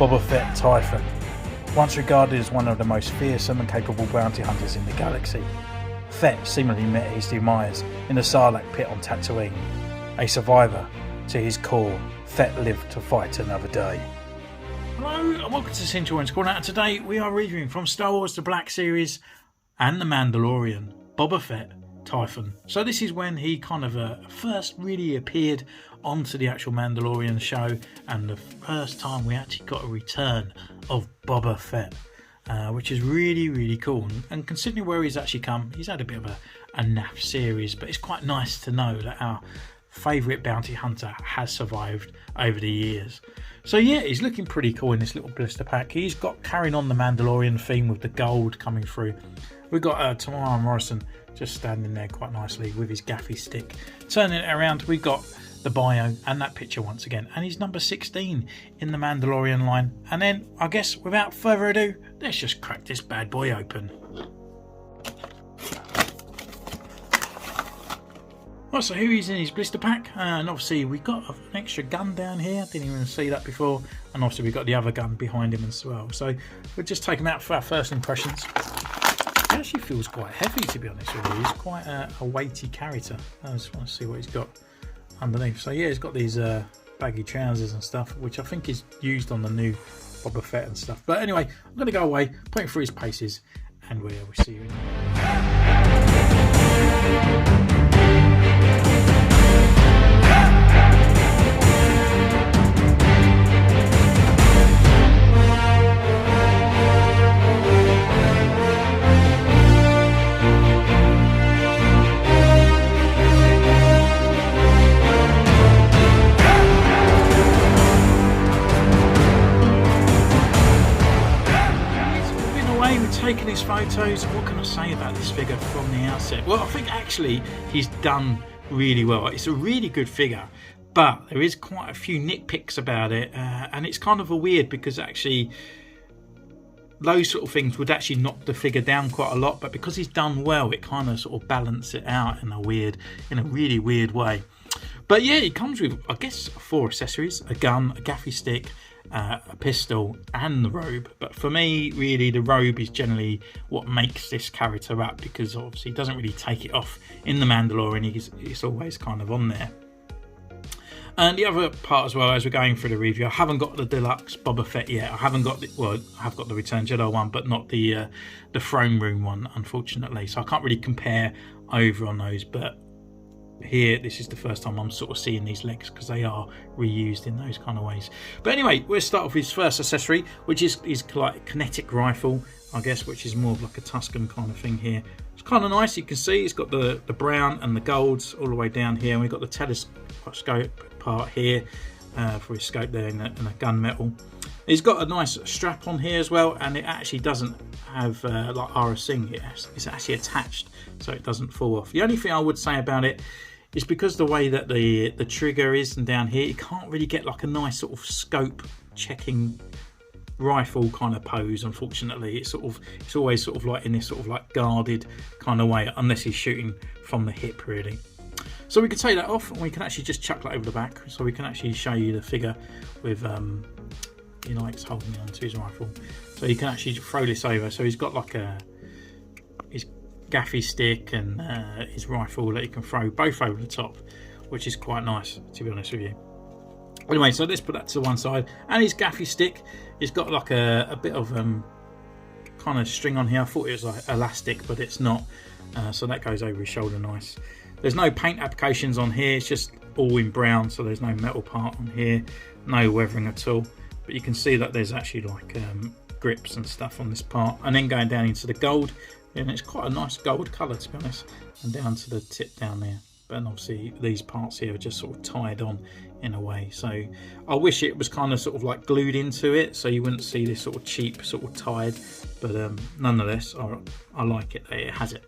Boba Fett Tython. Once regarded as one of the most fearsome and capable bounty hunters in the galaxy, Fett seemingly met his demise in the Sarlacc pit on Tatooine. A survivor to his core, Fett lived to fight another day. Hello and welcome to Centurions Corner. And today we are reviewing from Star Wars The Black Series and The Mandalorian, Boba Fett Tython. So this is when he kind of first really appeared onto the actual Mandalorian show, and the first time we actually got a return of Boba Fett, which is really cool. And considering where he's actually come, he's had a bit of a naff series, but it's quite nice to know that our favourite bounty hunter has survived over the years. So yeah, he's looking pretty cool in this little blister pack. He's got carrying on the Mandalorian theme with the gold coming through. We've got Tamara Morrison just standing there quite nicely with his gaffy stick. Turning it around, we've got the bio and that picture once again, and he's number 16 in the Mandalorian line. And then I guess without further ado, let's just crack this bad boy open. Right, so here he's in his blister pack, and obviously we've got an extra gun down here. Didn't even see that before. And obviously we've got the other gun behind him as well. So we'll just take him out for our first impressions. He actually feels quite heavy, to be honest with you. He's quite a weighty character. I just want to see what he's got underneath. So yeah, he's got these baggy trousers and stuff, which I think is used on the new Boba Fett and stuff. But anyway, I'm going to go away, put him through his paces, and we'll see you in a minute. Taking his photos, what can I say about this figure from the outset? Well, I think actually he's done really well. It's a really good figure, but there is quite a few nitpicks about it, and it's kind of a weird, because actually those sort of things would actually knock the figure down quite a lot, but because he's done well, it kind of sort of balances it out in a really weird way. But yeah, he comes with, I guess, 4 accessories: a gun, a gaffy stick, a pistol, and the robe. But for me, really, the robe is generally what makes this character up, because obviously he doesn't really take it off in the Mandalorian. It's always kind of on there. And the other part as well, as we're going through the review, I haven't got the deluxe Boba Fett yet. I haven't got I have got the Return Jedi one, but not the throne room one, unfortunately. So I can't really compare over on those. But here, this is the first time I'm sort of seeing these legs, because they are reused in those kind of ways. But anyway, we'll start with his first accessory, which is like a kinetic rifle, I guess, which is more of like a Tuscan kind of thing here. It's kind of nice. You can see it's got the brown and the golds all the way down here, and we've got the telescope part here for his scope there, and a gunmetal. He's got a nice strap on here as well, and it actually doesn't have like RSing here. It's actually attached, so it doesn't fall off. The only thing I would say about it is because the way that the trigger is, and down here, you can't really get like a nice sort of scope checking rifle kind of pose. Unfortunately, it's always sort of like in this sort of like guarded kind of way, unless he's shooting from the hip, really. So we can take that off, and we can actually just chuck that over the back, so we can actually show you the figure with you know, it's holding on to his rifle. So you can actually throw this over. So he's got like his gaffy stick and his rifle that you can throw both over the top, which is quite nice, to be honest with you. Anyway, so let's put that to one side. And his gaffy stick, it's got like a bit of kind of string on here. I thought it was like elastic, but it's not. So that goes over his shoulder nice. There's no paint applications on here. It's just all in brown, so there's no metal part on here, no weathering at all. But you can see that there's actually like grips and stuff on this part. And then going down into the gold, and it's quite a nice gold colour, to be honest, and down to the tip down there. But obviously these parts here are just sort of tied on in a way. So I wish it was kind of sort of like glued into it, so you wouldn't see this sort of cheap sort of tied. But nonetheless, I like it that it has it.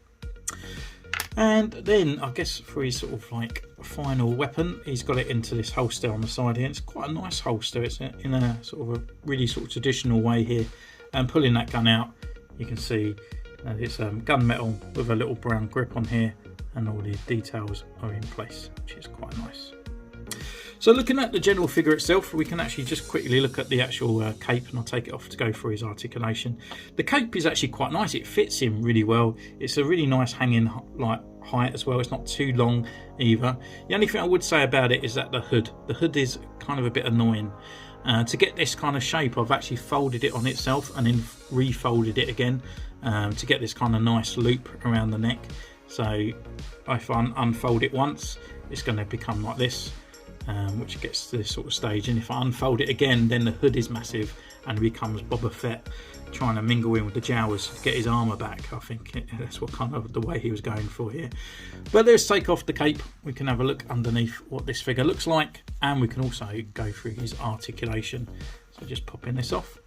And then I guess for his sort of like final weapon, he's got it into this holster on the side here. It's quite a nice holster. It's in a sort of a really sort of traditional way here. And pulling that gun out, you can see that it's gunmetal with a little brown grip on here, and all the details are in place, which is quite nice. So looking at the general figure itself, we can actually just quickly look at the actual cape, and I'll take it off to go through his articulation. The cape is actually quite nice. It fits him really well. It's a really nice hanging height as well. It's not too long either. The only thing I would say about it is that the hood is kind of a bit annoying. To get this kind of shape, I've actually folded it on itself and then refolded it again to get this kind of nice loop around the neck. So if I unfold it once, it's going to become like this. Which gets to this sort of stage, and if I unfold it again, then the hood is massive and becomes Boba Fett trying to mingle in with the Jawas to get his armor back. I think that's what kind of the way he was going for here. But let's take off the cape. We can have a look underneath what this figure looks like, and we can also go through his articulation. So just popping this off.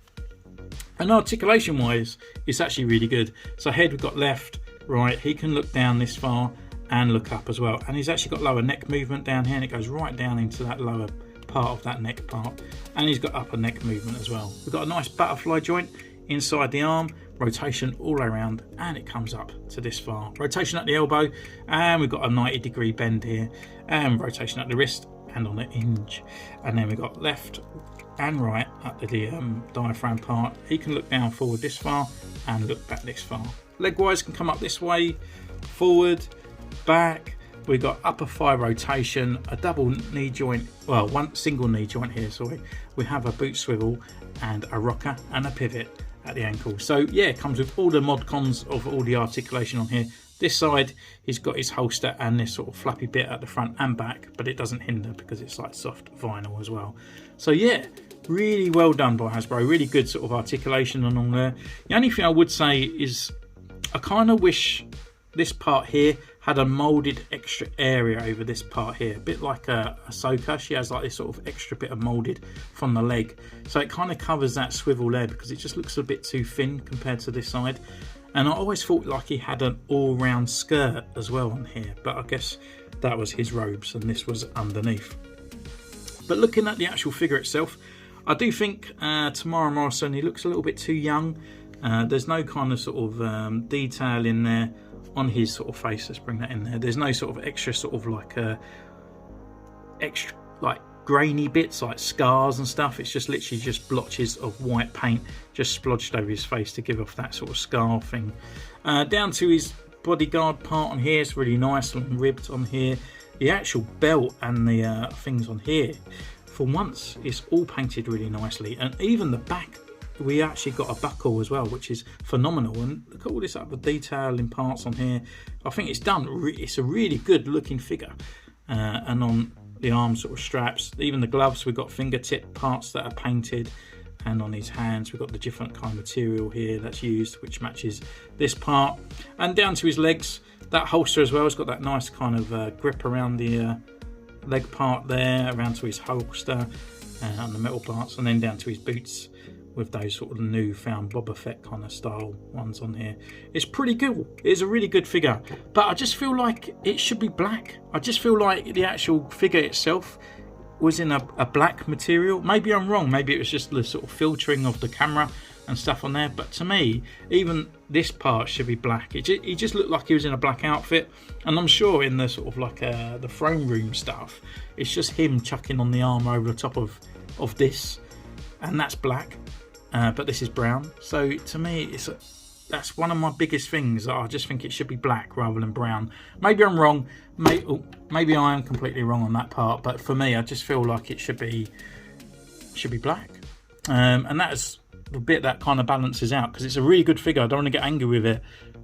And articulation wise, it's actually really good. So head, we've got left, right. He can look down this far and look up as well, and he's actually got lower neck movement down here, and it goes right down into that lower part of that neck part, and he's got upper neck movement as well. We've got a nice butterfly joint inside the arm, rotation all around, and it comes up to this far. Rotation at the elbow, and we've got a 90-degree bend here, and rotation at the wrist and on the hinge, and then we've got left and right at the diaphragm part. He can look down forward this far and look back this far. Leg wise can come up this way, forward, back. We've got upper thigh rotation, a double knee joint, well, one single knee joint here, sorry. We have a boot swivel and a rocker and a pivot at the ankle. So yeah, it comes with all the mod cons of all the articulation on here. This side, he's got his holster and this sort of flappy bit at the front and back, but it doesn't hinder because it's like soft vinyl as well. So yeah, really well done by Hasbro. Really good sort of articulation and all there. The only thing I would say is I kind of wish this part here had a moulded extra area over this part here, a bit like Ahsoka. She has like this sort of extra bit of moulded from the leg, so it kind of covers that swivel there because it just looks a bit too thin compared to this side. And I always thought like he had an all-round skirt as well on here, but I guess that was his robes and this was underneath. But looking at the actual figure itself, I do think Tamara Morrison, he looks a little bit too young. There's no kind of sort of detail in there on his sort of face. Let's bring that in there. There's no sort of extra sort of like extra like grainy bits like scars and stuff. It's just literally just blotches of white paint just splodged over his face to give off that sort of scar thing. Down to his bodyguard part on here, it's really nice and ribbed on here. The actual belt and the things on here, for once, it's all painted really nicely, and even the back, we actually got a buckle as well, which is phenomenal. And look at all this other detail in parts on here. I think it's done. It's a really good looking figure. And on the arm sort of straps, even the gloves, we've got fingertip parts that are painted. And on his hands, we've got the different kind of material here that's used, which matches this part. And down to his legs, that holster as well has got that nice kind of grip around the leg part there, around to his holster and the metal parts, and then down to his boots with those sort of newfound Boba Fett kind of style ones on here. It's pretty good. It's a really good figure, but I just feel like it should be black. I just feel like the actual figure itself was in a black material. Maybe I'm wrong. Maybe it was just the sort of filtering of the camera and stuff on there. But to me, even this part should be black. He just looked like he was in a black outfit. And I'm sure in the sort of like the throne room stuff, it's just him chucking on the arm over the top of this, and that's black. But this is brown. So to me, that's one of my biggest things. That I just think it should be black rather than brown. Maybe I'm wrong. Maybe I am completely wrong on that part. But for me, I just feel like it should be black. And that's the bit that kind of balances out, because it's a really good figure. I don't want to get angry with it,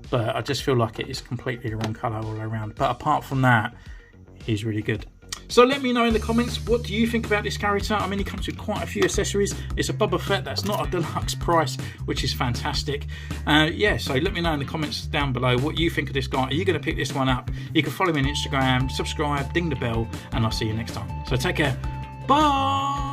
but I just feel like it is completely the wrong colour all around. But apart from that, he's really good. So let me know in the comments, what do you think about this character? I mean, he comes with quite a few accessories. It's a Boba Fett, that's not a deluxe price, which is fantastic. Yeah, so let me know in the comments down below what you think of this guy. Are you going to pick this one up? You can follow me on Instagram, subscribe, ding the bell, and I'll see you next time. So take care. Bye!